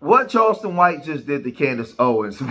what Charleston White just did to Candace Owens.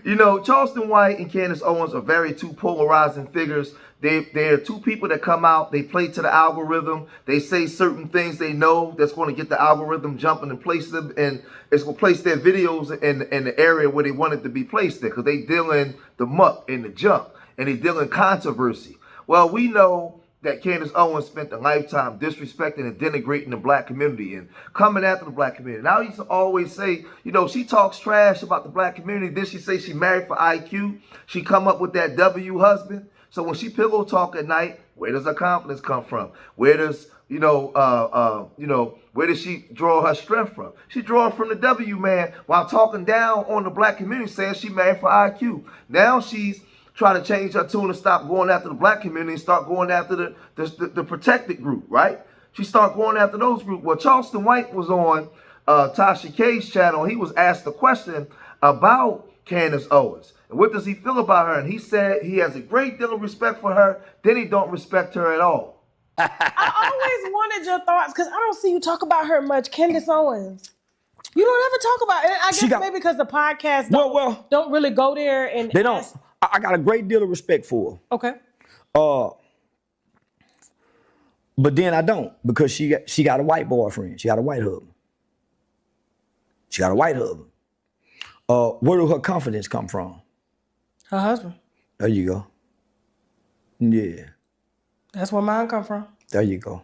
You know, Charleston White and Candace Owens are very two polarizing figures. They're two people that come out, they play to the algorithm, they say certain things they know that's going to get the algorithm jumping and place them, and it's going to place their videos in the area where they want it to be placed there, because they deal in the muck and the junk, and they deal in controversy. Well, we know that Candace Owens spent a lifetime disrespecting and denigrating the black community and coming after the black community. Now, I used to always say, you know, she talks trash about the black community. Then she say she married for IQ. She come up with that W husband. So when she pillow talk at night, where does her confidence come from? Where does, where does she draw her strength from? She draw it from the W man while talking down on the black community, saying she married for IQ. Now she's trying to change her tune and stop going after the black community and start going after the protected group, right? She started going after those groups. Well, Charleston White was on Tasha K's channel. He was asked a question about Candace Owens. And what does he feel about her? And he said he has a great deal of respect for her, then he don't respect her at all. I always wanted your thoughts, because I don't see you talk about her much, Candace Owens. You don't ever talk about it. I guess maybe because the podcast don't really go there. And they don't. I got a great deal of respect for her. Okay. But then I don't, because she got a white boyfriend. She got a white husband. Where do her confidence come from? Her husband. There you go. Yeah. That's where mine come from. There you go.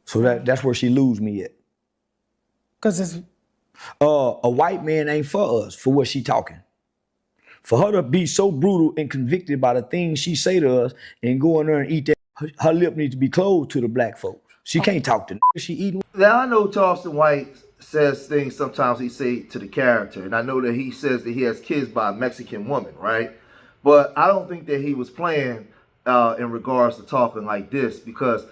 So that's where she lose me at. Because it's... a white man ain't for us, for what she talking. For her to be so brutal and convicted by the things she say to us and go in there and eat that, her lip needs to be closed to the black folks. She can't talk to she eating. Now, I know Charleston White says things sometimes he say to the character, and I know that he says that he has kids by a Mexican woman, right? But I don't think that he was playing in regards to talking like this, because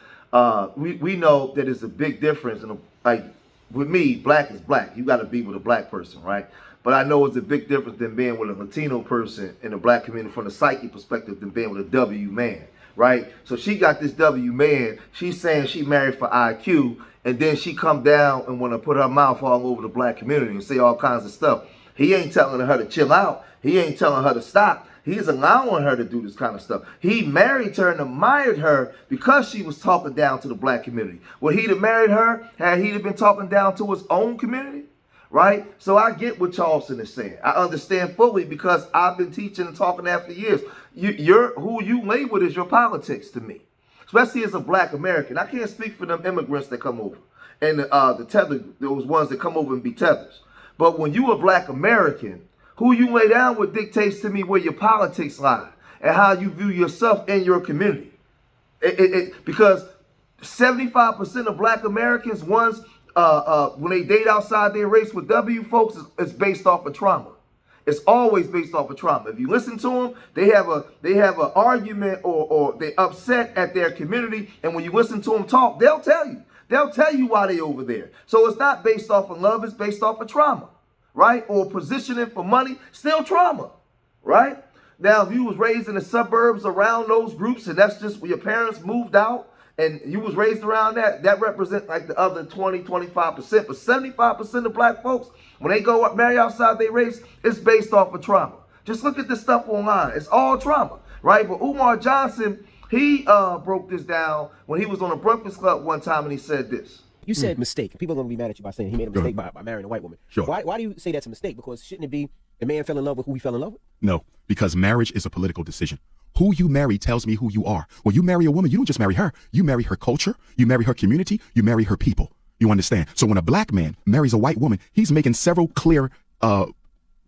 we know that it's a big difference. And like with me, black is black. You got to be with a black person, right? But I know it's a big difference than being with a Latino person in the black community from the psyche perspective than being with a W man, right? So she got this W man. She's saying she married for IQ, and then she come down and want to put her mouth all over the black community and say all kinds of stuff. He ain't telling her to chill out. He ain't telling her to stop. He's allowing her to do this kind of stuff. He married her and admired her because she was talking down to the black community. Would he have married her had he been talking down to his own community? Right? So I get what Charleston is saying. I understand fully, because I've been teaching and talking that for years. Who you label is your politics to me, especially as a black American. I can't speak for them immigrants that come over and those ones that come over and be tethers. But when you a black American, who you lay down with dictates to me where your politics lie and how you view yourself and your community. Because 75% of black Americans, when they date outside their race with W folks, it's based off of trauma. It's always based off of trauma. If you listen to them, they have an argument or they upset at their community, and when you listen to them talk, they'll tell you. They'll tell you why they over there. So it's not based off of love, it's based off of trauma, right? Or positioning for money, still trauma, right? Now, if you was raised in the suburbs around those groups, and that's just where your parents moved out, and you was raised around that represents like the other 20, 25%. But 75% of black folks, when they go up, marry outside their race, it's based off of trauma. Just look at this stuff online. It's all trauma, right? But Umar Johnson, he broke this down when he was on a Breakfast Club one time, and he said this. You said mistake. People are going to be mad at you by saying he made a mistake by marrying a white woman. Sure. Why do you say that's a mistake? Because shouldn't it be the man fell in love with who he fell in love with? No, because marriage is a political decision. Who you marry tells me who you are. When you marry a woman, you don't just marry her. You marry her culture, you marry her community, you marry her people. You understand? So when a black man marries a white woman, he's making several clear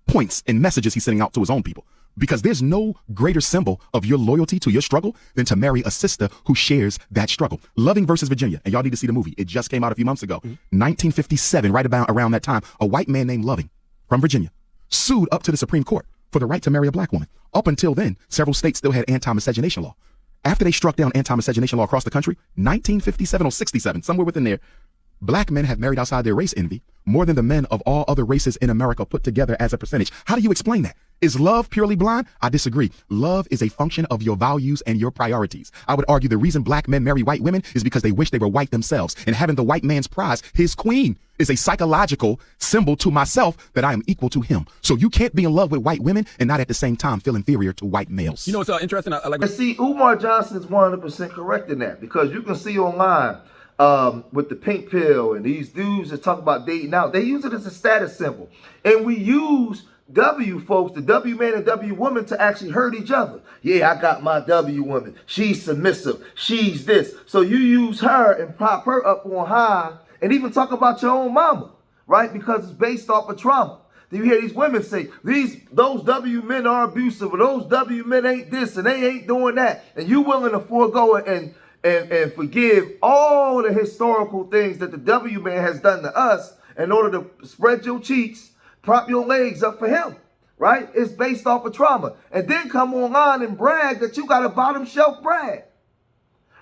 points and messages he's sending out to his own people. Because there's no greater symbol of your loyalty to your struggle than to marry a sister who shares that struggle. Loving versus Virginia, and y'all need to see the movie. It just came out a few months ago. 1957, right about around that time, a white man named Loving from Virginia sued up to the Supreme Court for the right to marry a black woman. Up until then, several states still had anti-miscegenation law. After they struck down anti-miscegenation law across the country, 1957 or 67, somewhere within there, black men have married outside their race, Envy, more than the men of all other races in America put together as a percentage. How do you explain that? Is love purely blind? I disagree. Love is a function of your values and your priorities. I would argue the reason black men marry white women is because they wish they were white themselves. And having the white man's prize, his queen, is a psychological symbol to myself that I am equal to him. So you can't be in love with white women and not at the same time feel inferior to white males. You know what's interesting? I like. And see, Umar Johnson is 100% correct in that, because you can see online with the pink pill and these dudes that talk about dating out, they use it as a status symbol. And we use W folks, the W man and W woman, to actually hurt each other. Yeah, I got my W woman. She's submissive. She's this. So you use her and prop her up on high and even talk about your own mama, right? Because it's based off of trauma. Then you hear these women say, those W men are abusive, or those W men ain't this and they ain't doing that. And you willing to forego it and forgive all the historical things that the W man has done to us in order to spread your cheeks, prop your legs up for him, right? It's based off of trauma. And then come online and brag that you got a bottom shelf Brad,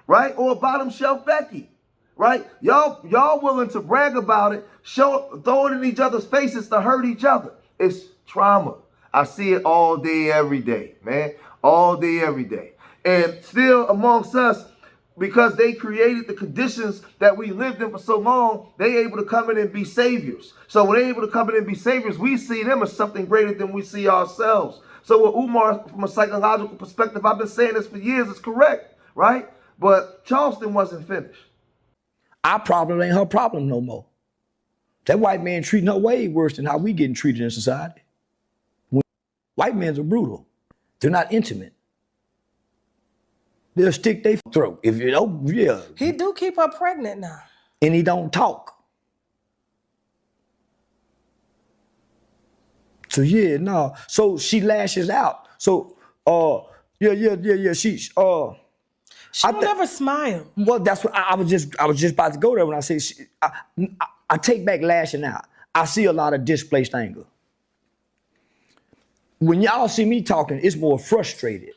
right? Or a bottom shelf Becky, right? Y'all willing to brag about it, throw it in each other's faces to hurt each other. It's trauma. I see it all day, every day, man. All day, every day. And still amongst us, because they created the conditions that we lived in for so long, they able to come in and be saviors. So when they're able to come in and be saviors, we see them as something greater than we see ourselves. So with Umar, from a psychological perspective, I've been saying this for years, it's correct, right? But Charleston wasn't finished. Our problem ain't her problem no more. That white man treating her way worse than how we getting treated in society. White men are brutal. They're not intimate. They'll stick their throat. If you know, yeah. He do keep her pregnant now. And he don't talk. So yeah, no. So she lashes out. So yeah. She don't ever smile. Well, that's what I was just about to go there when I say I take back lashing out. I see a lot of displaced anger. When y'all see me talking, it's more frustrated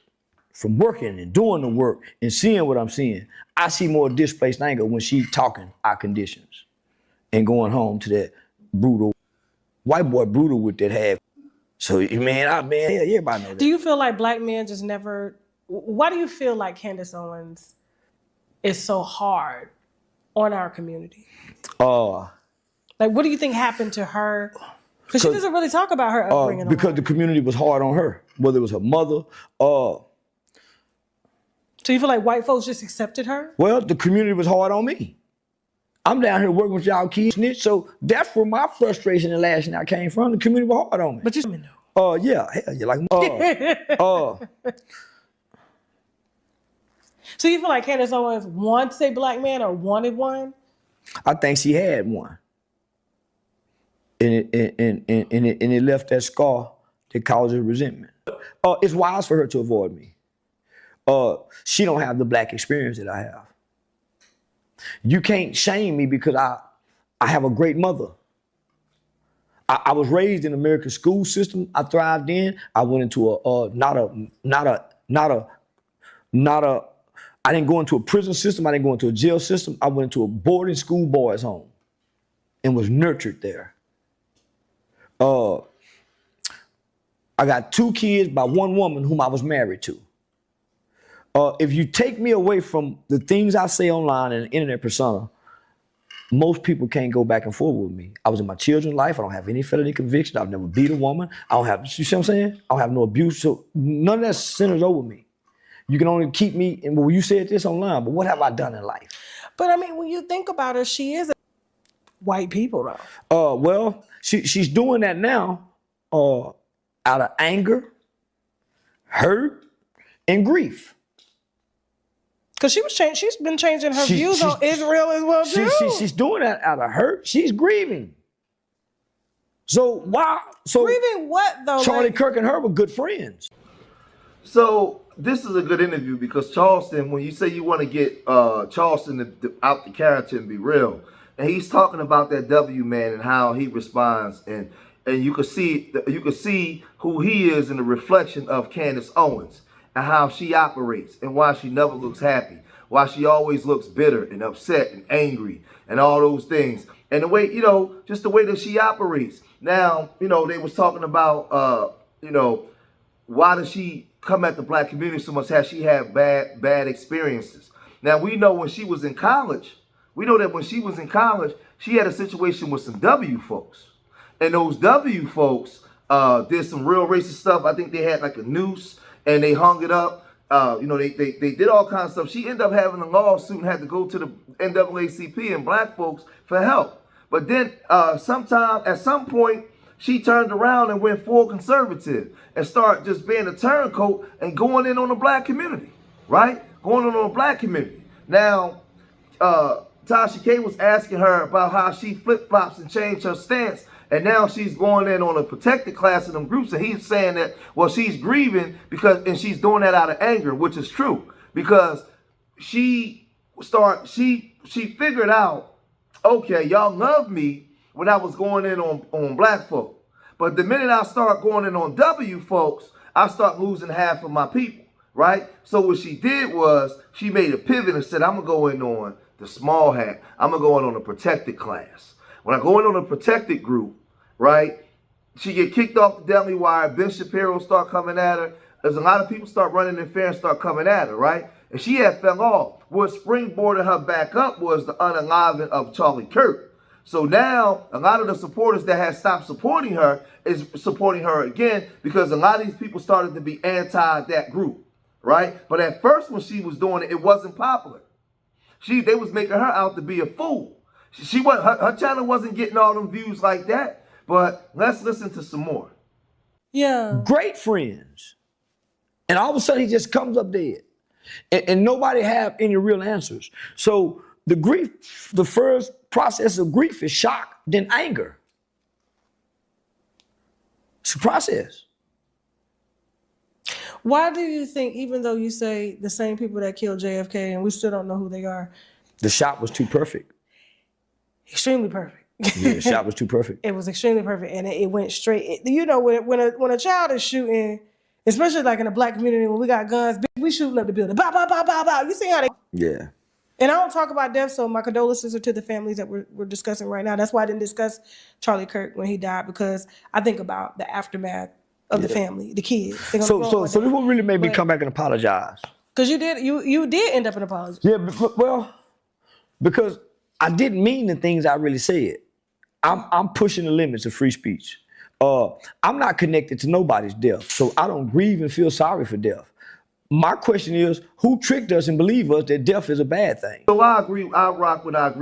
from working and doing the work and seeing what I'm seeing. I see more displaced anger when she talking our conditions and going home to that brutal, white boy brutal with that half. So, man, everybody know that. Do you feel like black men just never, why do you feel like Candace Owens is so hard on our community? Like, what do you think happened to her? Because she doesn't really talk about her upbringing. Because the community was hard on her, whether it was her mother, so you feel like white folks just accepted her? Well, the community was hard on me. I'm down here working with y'all kids, so that's where my frustration and lashing out came from. The community was hard on me. But you know. Yeah, hell yeah, like So you feel like Candace Owens wants a black man or wanted one? I think she had one. And it left that scar that caused her resentment. It's wise for her to avoid me. She don't have the black experience that I have. You can't shame me because I have a great mother. I was raised in American school system. I thrived in. I went into I didn't go into a prison system. I didn't go into a jail system. I went into a boarding school boys' home and was nurtured there. I got 2 kids by one woman whom I was married to. If you take me away from the things I say online and the internet persona, most people can't go back and forth with me. I was in my children's life. I don't have any felony conviction. I've never beat a woman. I don't have, you see what I'm saying? I don't have no abuse. So none of that centers over me. You can only keep me, and well, you said this online, but what have I done in life? But I mean, when you think about her, she is white people though. Well, she's doing that now out of anger, hurt, and grief. Because she's been changing her views on Israel as well too. She's doing that out of hurt. She's grieving. So why? So grieving what though? Charlie Kirk and her were good friends. So this is a good interview because Charleston, when you say you want to get Charleston out the character and be real, and he's talking about that W man and how he responds, and you can see who he is in the reflection of Candace Owens. And how she operates and why she never looks happy, why she always looks bitter and upset and angry and all those things. And the way, just the way that she operates. Now, they was talking about you know, why does she come at the black community so much? Has she had bad experiences? Now, we know when she was in college, we know that when she was in college, she had a situation with some W folks. And those W folks did some real racist stuff. I think they had like a noose and they hung it up. You know, they did all kinds of stuff. She ended up having a lawsuit and had to go to the NAACP and black folks for help. But then at some point, she turned around and went full conservative and started just being a turncoat and going in on the black community, right? Going in on the black community. Now, Tasha K was asking her about how she flip-flops and changed her stance, and now she's going in on a protected class in them groups, and he's saying that, well, she's grieving and she's doing that out of anger, which is true, because she figured out, okay, y'all love me when I was going in on black folk, but the minute I start going in on W folks, I start losing half of my people, right? So what she did was she made a pivot and said, I'm gonna go in on the small hat. I'm gonna go in on a protected class. When I go in on a protected group, right, she get kicked off the Deadly Wire. Ben Shapiro start coming at her. There's a lot of people start running in fair and start coming at her, right? And she had fell off. What springboarded her back up was the unaliving of Charlie Kirk. So now a lot of the supporters that had stopped supporting her is supporting her again, because a lot of these people started to be anti that group, right? But at first when she was doing it, it wasn't popular. They was making her out to be a fool. Her channel wasn't getting all them views like that. But let's listen to some more. Yeah. Great friends. And all of a sudden he just comes up dead. And nobody have any real answers. So the first process of grief is shock, then anger. It's a process. Why do you think, even though you say the same people that killed JFK and we still don't know who they are, the shot was too perfect? Extremely perfect. Yeah, the shot was too perfect. It was extremely perfect, and it went straight. You know, when a child is shooting, especially like in the black community, when we got guns, we shooting up the building. Bow, bow, bow, bow, bow. You see how they... Yeah. And I don't talk about death, so my condolences are to the families that we're discussing right now. That's why I didn't discuss Charlie Kirk when he died, because I think about the aftermath of the family, the kids. So this what really made me come back and apologize. Because you did end up an apology. Yeah, well, because I didn't mean the things I really said. I'm pushing the limits of free speech. I'm not connected to nobody's death, so I don't grieve and feel sorry for death. My question is, who tricked us and believed us that death is a bad thing? So I agree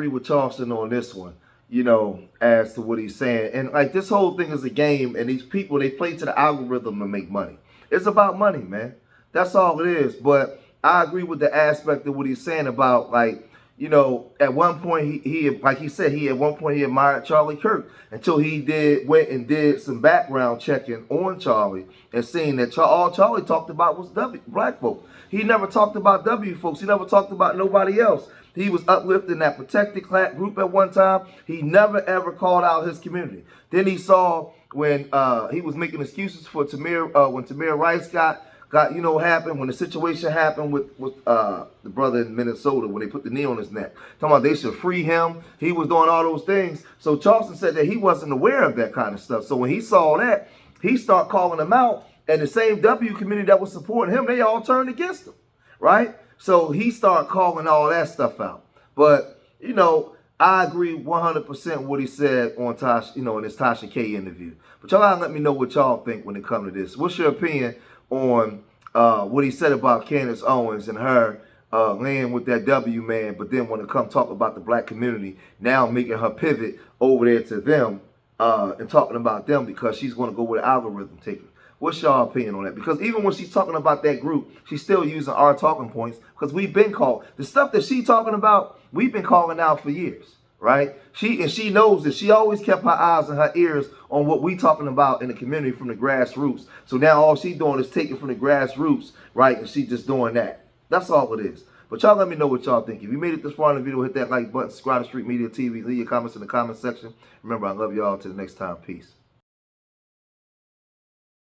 with Charleston on this one, you know, as to what he's saying. And like, this whole thing is a game, and these people, they play to the algorithm to make money. It's about money, man. That's all it is. But I agree with the aspect of what he's saying about, like, you know, at one point he like he said, he admired Charlie Kirk until he went and did some background checking on Charlie and seeing that all Charlie talked about was black folk. He never talked about W folks. He never talked about nobody else. He was uplifting that protected class group at one time. He never ever called out his community. Then he saw when he was making excuses for when Tamir Rice got happened, when the situation happened with the brother in Minnesota, when they put the knee on his neck, talking about they should free him. He was doing all those things. So Charleston said that he wasn't aware of that kind of stuff. So when he saw that, he started calling them out, and the same W community that was supporting him, they all turned against him, right? So he started calling all that stuff out. But, you know, I agree 100% what he said on in this Tasha K interview. But y'all gotta let me know what y'all think when it comes to this. What's your opinion on what he said about Candace Owens and her laying with that W man, but then when it come talk about the black community, now making her pivot over there to them and talking about them because she's going to go with the algorithm taker. What's y'all opinion on that? Because even when she's talking about that group, she's still using our talking points, because we've been called. The stuff that she's talking about, we've been calling out for years, right? She knows that she always kept her eyes and her ears on what we talking about in the community from the grassroots. So now all she's doing is taking from the grassroots, right? And she's just doing that. That's all it is. But y'all let me know what y'all think. If you made it this far in the video, hit that like button, subscribe to Street Media TV, leave your comments in the comment section. Remember, I love y'all. Till the next time. Peace.